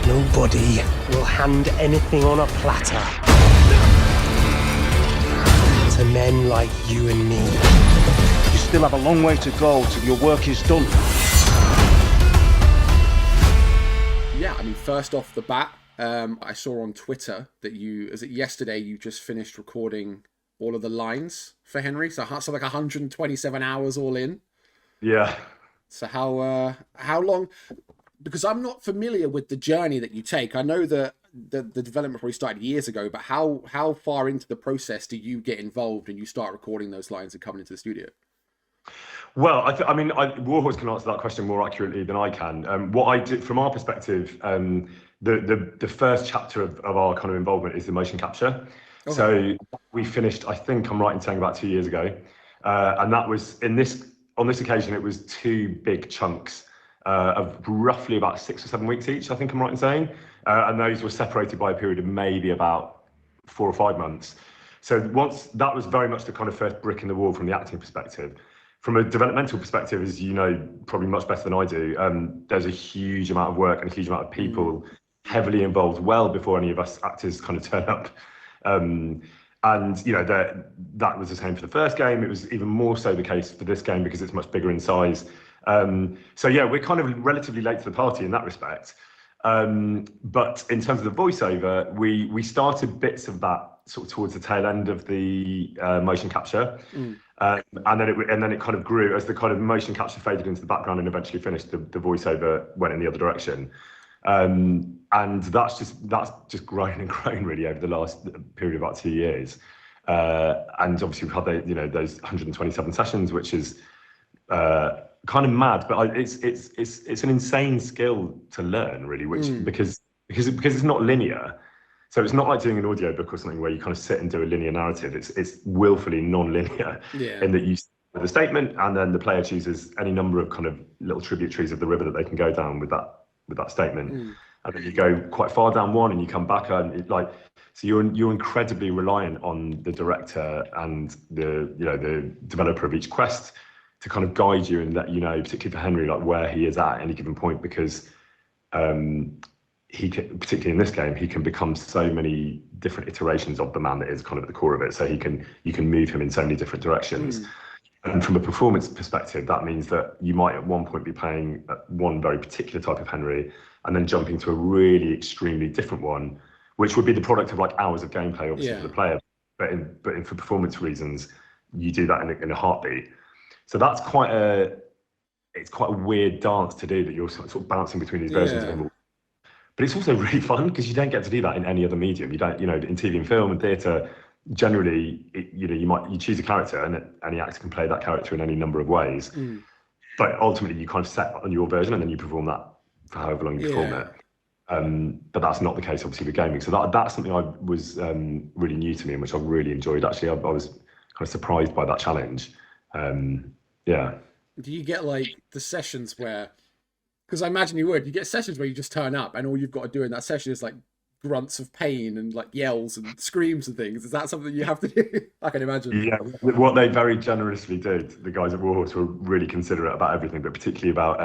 Nobody will hand anything on a platter to men like you and me. You still have a long way to go till your work is done. Yeah, I mean, first off the bat, I saw on Twitter that yesterday you just finished recording all of the lines for Henry, so like 127 hours all in. Yeah. So how long? Because I'm not familiar with the journey that you take. I know that the development probably started years ago, but how far into the process do you get involved and you start recording those lines and coming into the studio? Well, Warhorse can answer that question more accurately than I can. What I did from our perspective, the first chapter of our kind of involvement is the motion capture. Okay. So we finished, I think I'm right in saying, about 2 years ago, and that was on this occasion it was 2 big chunks of roughly about 6 or 7 weeks each. I think I'm right in saying, and those were separated by a period of maybe about 4 or 5 months. So once that was very much the kind of first brick in the wall from the acting perspective. From a developmental perspective, as you know, probably much better than I do, there's a huge amount of work and a huge amount of people heavily involved well before any of us actors kind of turn up. And you know, that was the same for the first game. It was even more so the case for this game because it's much bigger in size. So yeah, we're kind of relatively late to the party in that respect. But in terms of the voiceover, we started bits of that sort of towards the tail end of the motion capture. And then it kind of grew as the kind of motion capture faded into the background and eventually finished. The voiceover went in the other direction, and that's just grown and grown really over the last period of about 2 years. And obviously we've had those 127 sessions, which is kind of mad, but it's an insane skill to learn really, because it's not linear. So it's not like doing an audiobook or something where you kind of sit and do a linear narrative. It's willfully non-linear in that you start with a statement and then the player chooses any number of kind of little tributaries of the river that they can go down with that statement. And then you go quite far down one and you come back and so you're incredibly reliant on the director and the developer of each quest to kind of guide you and let you know, particularly for Henry, like where he is at any given point, because he can, particularly in this game, he can become so many different iterations of the man that is kind of at the core of it. So you can move him in so many different directions. And from a performance perspective, that means that you might at one point be playing one very particular type of Henry and then jumping to a really extremely different one, which would be the product of like hours of gameplay, obviously, for the player. But for performance reasons, you do that in a heartbeat. So that's quite a weird dance to do, that you're sort of bouncing between these versions of him. But it's also really fun because you don't get to do that in any other medium. You don't, in TV and film and theatre, generally, you choose a character and any actor can play that character in any number of ways. But ultimately, you kind of set on your version and then you perform that for however long you perform it. But that's not the case, obviously, with gaming. So that's something I was really new to me and which I really enjoyed. Actually, I was kind of surprised by that challenge. Do you get like the sessions where? Because I imagine you get sessions where you just turn up and all you've got to do in that session is like grunts of pain and like yells and screams and things. Is that something you have to do? I can imagine. Yeah, what they very generously did, the guys at Warhorse were really considerate about everything, but particularly about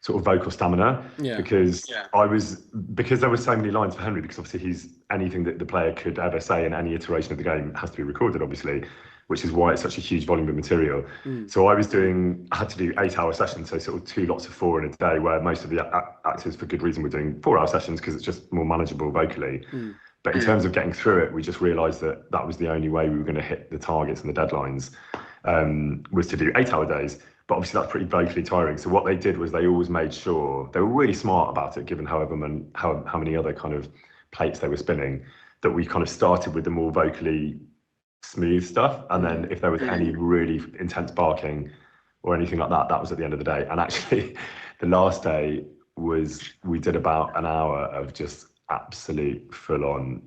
sort of vocal stamina. Because there were so many lines for Henry, because obviously he's anything that the player could ever say in any iteration of the game has to be recorded, obviously, which is why it's such a huge volume of material. So I had to do 8-hour sessions, so sort of 2 lots of 4 in a day, where most of the actors, for good reason, were doing 4-hour sessions because it's just more manageable vocally. But in terms of getting through it, we just realised that was the only way we were going to hit the targets and the deadlines, was to do 8-hour days. But obviously that's pretty vocally tiring. So what they did was they always made sure, they were really smart about it, given how many other kind of plates they were spinning, that we kind of started with the more vocally smooth stuff, and then if there was any really intense barking or anything like that was at the end of the day. And actually the last day we did about an hour of just absolute full-on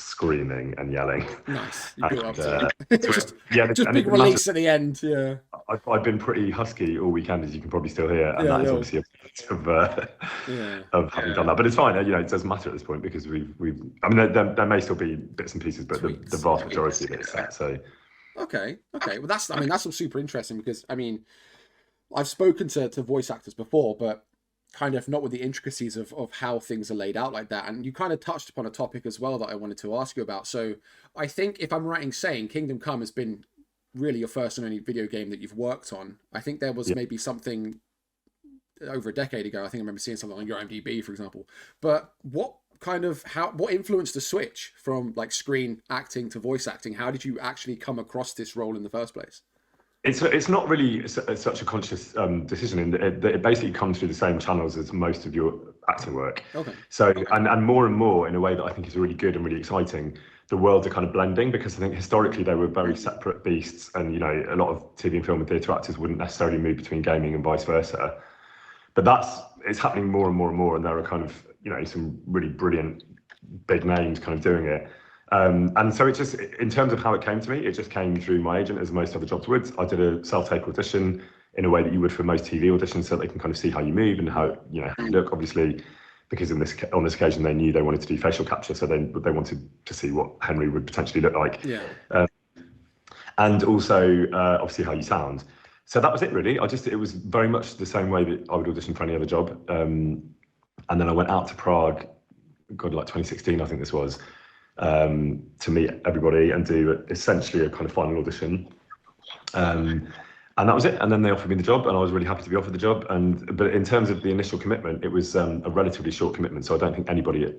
screaming and yelling. Nice. You built up to it. just big release at the end. I've been pretty husky all weekend, as you can probably still hear, and that is obviously a bit of having done that. But it's fine, it doesn't matter at this point, because we've I mean, there may still be bits and pieces, but the vast majority of it is set. So okay, well that's super interesting, because I mean, I've spoken to voice actors before, but kind of not with the intricacies of how things are laid out like that. And you kind of touched upon a topic as well that I wanted to ask you about. So I think if I'm right in saying Kingdom Come has been really your first and only video game that you've worked on. I think there was maybe something over a decade ago. I think I remember seeing something on your IMDb, for example. But what influenced the switch from like screen acting to voice acting? How did you actually come across this role in the first place? It's not really such a conscious decision. In that it basically comes through the same channels as most of your acting work. Okay. So and more in a way that I think is really good and really exciting. The worlds are kind of blending, because I think historically they were very separate beasts, and you know, a lot of TV and film and theatre actors wouldn't necessarily move between gaming and vice versa. But it's happening more and more and more, and there are kind of, you know, some really brilliant big names kind of doing it. And so it just, in terms of how it came to me, it just came through my agent, as most other jobs would. I did a self-tape audition in a way that you would for most TV auditions, so they can kind of see how you move and how, you know, how you look. Obviously, because on this occasion they knew they wanted to do facial capture, so they wanted to see what Henry would potentially look like. Yeah. And also, obviously, how you sound. So that was it, really. It was very much the same way that I would audition for any other job. And then I went out to Prague, God, like 2016, I think this was, to meet everybody and do essentially a kind of final audition. And that was it. And then they offered me the job, and I was really happy to be offered the job. But in terms of the initial commitment, it was a relatively short commitment. So I don't think anybody at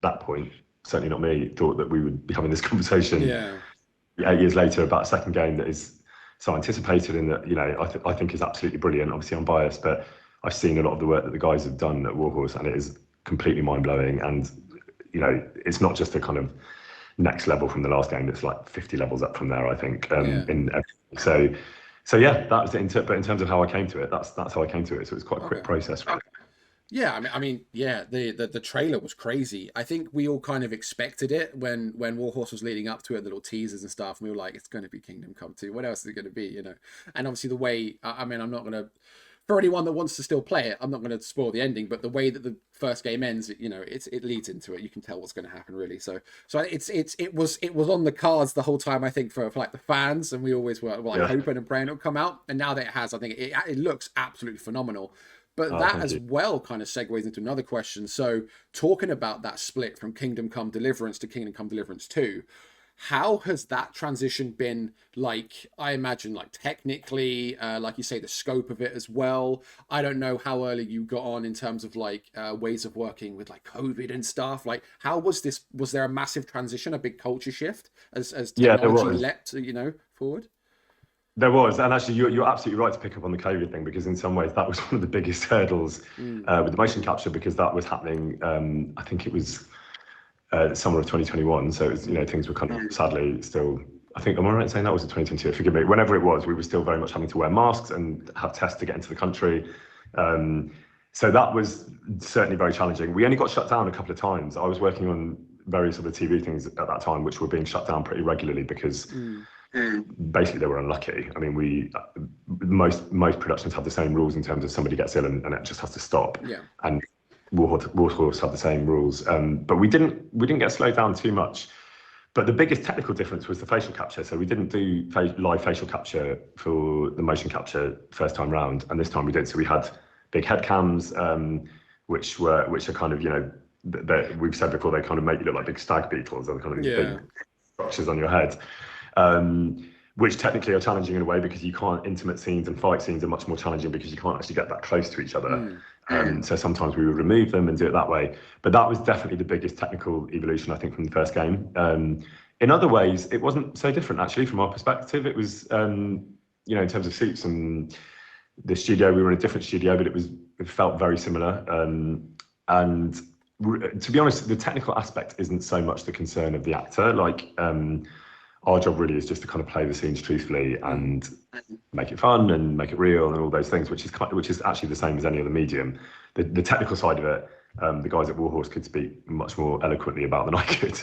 that point, certainly not me, thought that we would be having this conversation 8 years later about a second game that is so anticipated, and that, you know, I think is absolutely brilliant. Obviously, I'm biased, but I've seen a lot of the work that the guys have done at Warhorse, and it is completely mind-blowing. And, you know, it's not just a kind of next level from the last game. It's like 50 levels up from there, I think. In everything. So yeah, that was it. But in terms of how I came to it, that's how I came to it. So it was quite a quick process. Yeah, I mean, yeah, the trailer was crazy. I think we all kind of expected it when Warhorse was leading up to it, little teasers and stuff. And we were like, it's going to be Kingdom Come 2. What else is it going to be, you know? And obviously the way, I mean, I'm not going to, for anyone that wants to still play it, I'm not going to spoil the ending, but the way that the first game ends, you know, it leads into it. You can tell what's going to happen, really. So it was on the cards the whole time, I think, for like the fans, and we always were like hoping and praying it'll come out. And now that it has, I think it looks absolutely phenomenal. But that as well kind of segues into another question. So talking about that split from Kingdom Come Deliverance to Kingdom Come Deliverance 2, how has that transition been, like, I imagine, like, technically, like you say, the scope of it as well? I don't know how early you got on in terms of, like, ways of working with, like, COVID and stuff. Like, how was this? Was there a massive transition, a big culture shift as technology leapt, you know, forward? There was, and actually you're absolutely right to pick up on the COVID thing, because in some ways that was one of the biggest hurdles with the motion capture, because that was happening, I think it was summer of 2021, so it was, you know, things were kind of sadly still, I think, am I right in saying that was 2022? Forgive me, whenever it was, we were still very much having to wear masks and have tests to get into the country. So that was certainly very challenging. We only got shut down a couple of times. I was working on various other TV things at that time, which were being shut down pretty regularly because basically they were unlucky. I mean, most productions have the same rules in terms of somebody gets ill and it just has to stop. Yeah. And Warhorse had the same rules, but we didn't get slowed down too much. But the biggest technical difference was the facial capture. So we didn't do live facial capture for the motion capture first time round, and this time we did. So we had big head cams, which are kind of, you know, we've said before, they kind of make you look like big stag beetles, or kind of these big structures on your head. Which technically are challenging in a way, because you can't, intimate scenes and fight scenes are much more challenging because you can't actually get that close to each other. So sometimes we would remove them and do it that way. But that was definitely the biggest technical evolution, I think, from the first game. In other ways, it wasn't so different, actually, from our perspective. It was, you know, in terms of suits and the studio, we were in a different studio, but it felt very similar. And to be honest, the technical aspect isn't so much the concern of the actor. Like, our job really is just to kind of play the scenes truthfully and make it fun and make it real and all those things, which is actually the same as any other medium. The technical side of it, the guys at Warhorse could speak much more eloquently about than I could.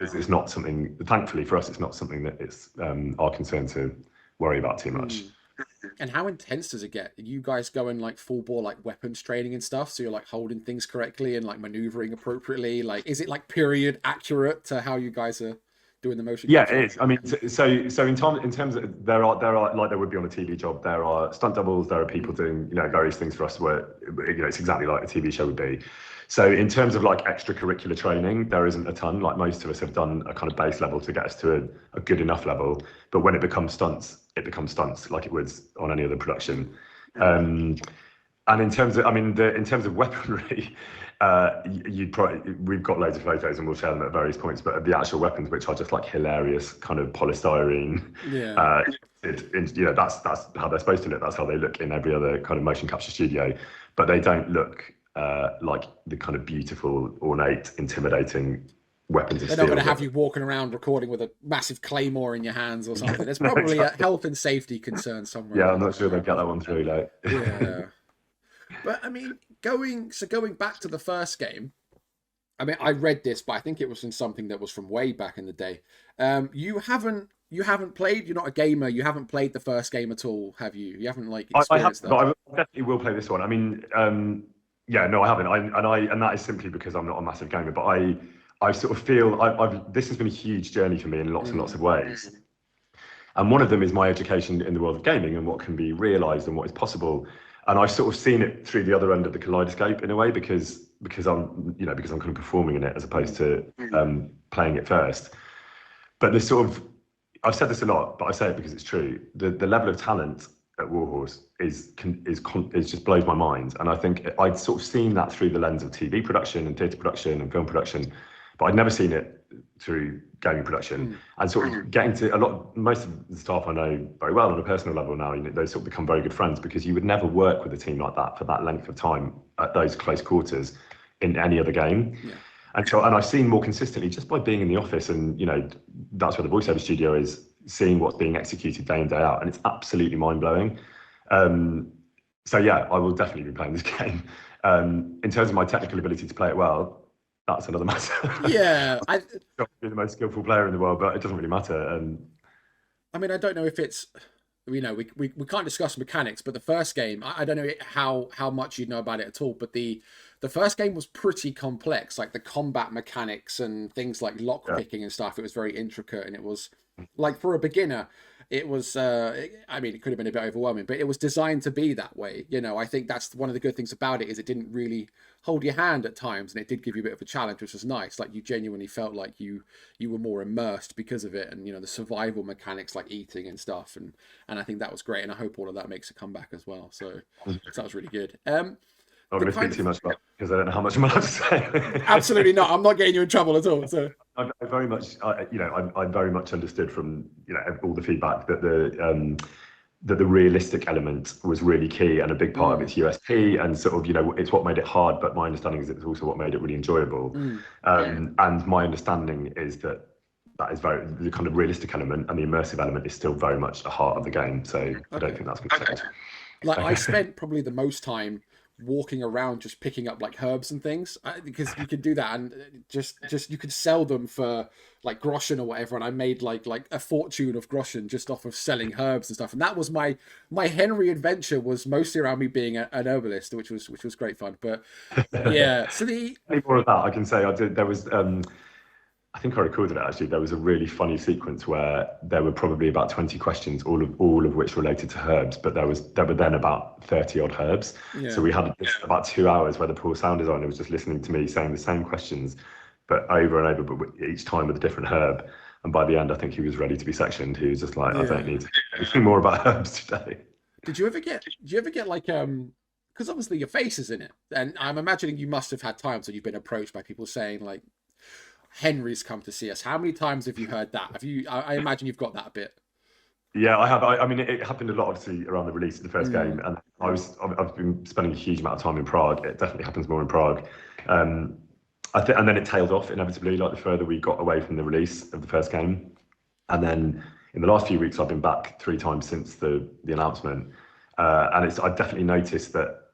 It's not something, thankfully for us, it's not something that it's our concern to worry about too much. And how intense does it get? Are you guys going like full bore, like weapons training and stuff? So you're like holding things correctly and like maneuvering appropriately? Like, is it like period accurate to how you guys are doing the motion Yeah, capture? it is. I mean, so in terms of there are like there would be on a TV job. There are stunt doubles. There are people doing various things for us where it's exactly like a TV show would be. So in terms of like extracurricular training, there isn't a ton. Like most of us have done a kind of base level to get us to a good enough level. But when it becomes stunts, it becomes stunts like it would on any other production. And in terms of, in terms of weaponry, we've got loads of photos and we'll share them at various points. But the actual weapons, which are just like hilarious kind of polystyrene, that's how they're supposed to look. That's how they look in every other kind of motion capture studio. But they don't look like the kind of beautiful, ornate, intimidating weapons of They're steel. not going to have you walking around recording with a massive claymore in your hands or something. There's probably a health and safety concern somewhere. Yeah, I'm not sure they'll get that one through. Like. Yeah. But I mean, going back to the first game, I mean, I read this, but I think it was in something that was from way back in the day. You haven't played. You're not a gamer. You haven't played the first game at all, have you? You haven't like experienced that. But I definitely will play this one. I mean, yeah, no, I haven't. And that is simply because I'm not a massive gamer. But I sort of feel this has been a huge journey for me in lots and lots of ways. And one of them is my education in the world of gaming and what can be realised and what is possible. And I've sort of seen it through the other end of the kaleidoscope in a way because I'm kind of performing in it as opposed to playing it first. But this sort of, I've said this a lot, but I say it because it's true. The level of talent at Warhorse is just blows my mind. And I think I'd sort of seen that through the lens of TV production and theatre production and film production, but I'd never seen it through gaming production. And sort of getting to most of the staff I know very well on a personal level now, they sort of become very good friends because you would never work with a team like that for that length of time at those close quarters in any other game. Yeah. And I've seen more consistently just by being in the office, and that's where the voiceover studio is, seeing what's being executed day in, day out, and it's absolutely mind-blowing. So yeah, I will definitely be playing this game. In terms of my technical ability to play it well, that's another matter. Yeah, I'm not the most skillful player in the world, but it doesn't really matter. I mean, I don't know if it's, we can't discuss mechanics, but the first game, I don't know how much you know about it at all, but the first game was pretty complex, like the combat mechanics and things like lock picking and stuff. It was very intricate, and it was like, for a beginner, it was, I mean, it could have been a bit overwhelming, but it was designed to be that way. I think that's one of the good things about it, is it didn't really hold your hand at times, and it did give you a bit of a challenge, which was nice. Like, you genuinely felt like you were more immersed because of it, and the survival mechanics like eating and stuff, and I think that was great, and I hope all of that makes a comeback as well. So that was really good. I'm going to speak too much about it because I don't know how much I'm allowed to say. Absolutely not. I'm not getting you in trouble at all. So I very much, I very much understood from all the feedback that the realistic element was really key and a big part of its USP, and sort of it's what made it hard. But my understanding is it's also what made it really enjoyable. And my understanding is that is the kind of realistic element and the immersive element is still very much the heart of the game. So I don't think that's going to change. Like, I spent probably the most time walking around just picking up like herbs and things, because you could do that, and just you could sell them for like groschen or whatever, and I made like a fortune of groschen just off of selling herbs and stuff. And that was my Henry adventure, was mostly around me being an herbalist, which was great fun. But yeah, so more of that I can say. I did. There was I think I recorded it actually. There was a really funny sequence where there were probably about 20 questions, all of which related to herbs, but there were then about 30 odd herbs. Yeah. So we had about 2 hours where the poor sound designer was just listening to me saying the same questions, but over and over, but each time with a different herb. And by the end, I think he was ready to be sectioned. He was just like, I don't need anything more about herbs today. Did you ever get like, because obviously your face is in it, and I'm imagining you must have had times when you've been approached by people saying like, Henry's come to see us. How many times have you heard that? I imagine you've got that a bit. Yeah, I have. I mean, it happened a lot, obviously, around the release of the first game, and I've been spending a huge amount of time in Prague. It definitely happens more in Prague. And then it tailed off inevitably, like the further we got away from the release of the first game. And then in the last few weeks, I've been back 3 times since the announcement, and I've definitely noticed that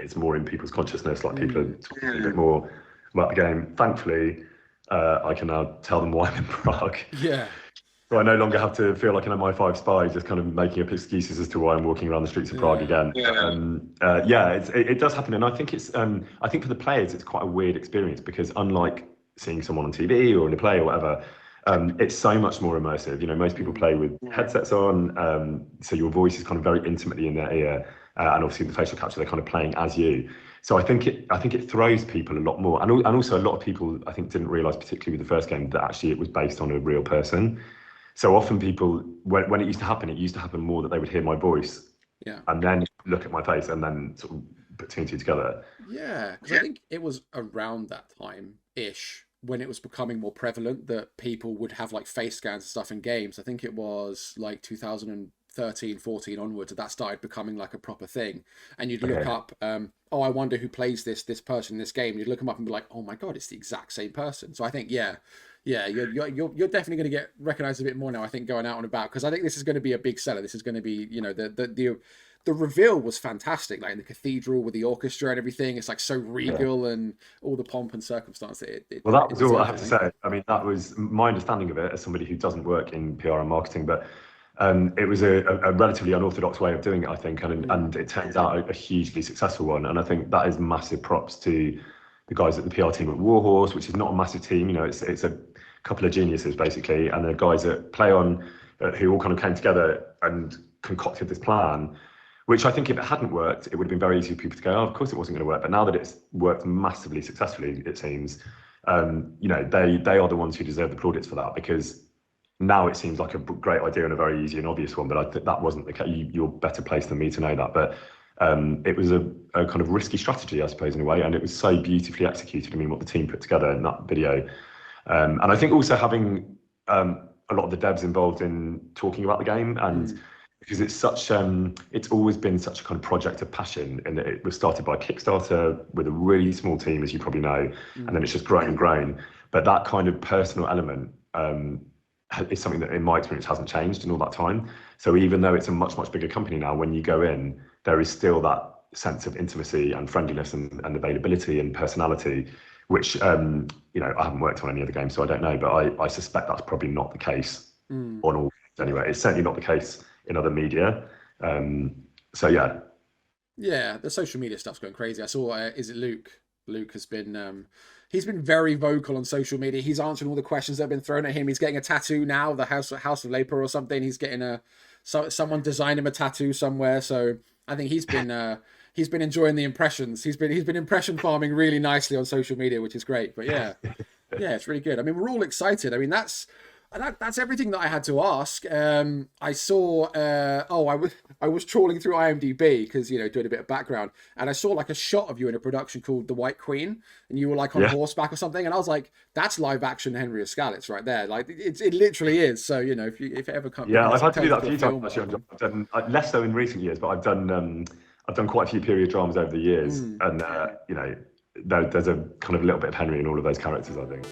it's more in people's consciousness. Like, people are talking a bit more about the game. Thankfully, I can now tell them why I'm in Prague. Yeah. So I no longer have to feel like an MI5 spy, just kind of making up excuses as to why I'm walking around the streets of Prague again. Yeah. It does happen, and I think I think for the players it's quite a weird experience, because unlike seeing someone on TV or in a play or whatever, it's so much more immersive. You know, most people play with headsets on, so your voice is kind of very intimately in their ear, and obviously the facial capture, they're kind of playing as you. So I think it throws people a lot more, and also a lot of people I think didn't realise, particularly with the first game, that actually it was based on a real person. So often people, when it used to happen more that they would hear my voice, and then look at my face, and then sort of put two and two together. Yeah, because I think it was around that time-ish when it was becoming more prevalent that people would have like face scans and stuff in games. I think it was like 2013, 14 onwards that started becoming like a proper thing. And you'd look up, oh, I wonder who plays this person in this game. You'd look them up and be like, oh my God, it's the exact same person. So I think, you're definitely going to get recognized a bit more now, I think, going out and about, because I think this is going to be a big seller. This is going to be, you know, the reveal was fantastic, like in the cathedral with the orchestra and everything. It's like so regal and all the pomp and circumstance. Well, that was all I have to say. I mean, that was my understanding of it as somebody who doesn't work in PR and marketing, but it was a relatively unorthodox way of doing it, I think, and it turns out a hugely successful one. And I think that is massive props to the guys at the PR team at Warhorse, which is not a massive team. You know, it's a couple of geniuses basically, and the guys at PlayOn who all kind of came together and concocted this plan, which I think if it hadn't worked, it would have been very easy for people to go, oh, of course it wasn't going to work. But now that it's worked massively successfully, it seems, you know, they are the ones who deserve the plaudits for that, because now it seems like a great idea and a very easy and obvious one. But I think that wasn't the case. You're better placed than me to know that. But it was a kind of risky strategy, I suppose, in a way. And it was so beautifully executed. I mean, what the team put together in that video. And I think also having a lot of the devs involved in talking about the game, and because it's such it's always been such a kind of project of passion, and it was started by Kickstarter with a really small team, as you probably know, and then it's just grown and grown. But that kind of personal element is something that in my experience hasn't changed in all that time. So even though it's a much bigger company now, when you go in, there is still that sense of intimacy and friendliness and availability and personality, which you know, I haven't worked on any other games, so I don't know, but I suspect that's probably not the case on all games anyway. It's certainly not the case in other media. So yeah, the social media stuff's going crazy. I saw is it Luke has been he's been very vocal on social media. He's answering all the questions that have been thrown at him. He's getting a tattoo now, the House of Labor or something. He's getting someone designed him a tattoo somewhere. So I think he's been enjoying the impressions. He's been impression farming really nicely on social media, which is great. But yeah, it's really good. I mean, we're all excited. I mean, that's everything that I had to ask. I saw, I was trawling through IMDb because, you know, doing a bit of background, and I saw like a shot of you in a production called The White Queen, and you were like on horseback or something, and I was like, that's live action Henry of Scallots right there. Like it literally is. So, you know, if it ever comes, I've had to do that a few times actually. I've done less so in recent years, but I've done quite a few period dramas over the years, and you know, there's a kind of little bit of Henry in all of those characters, I think.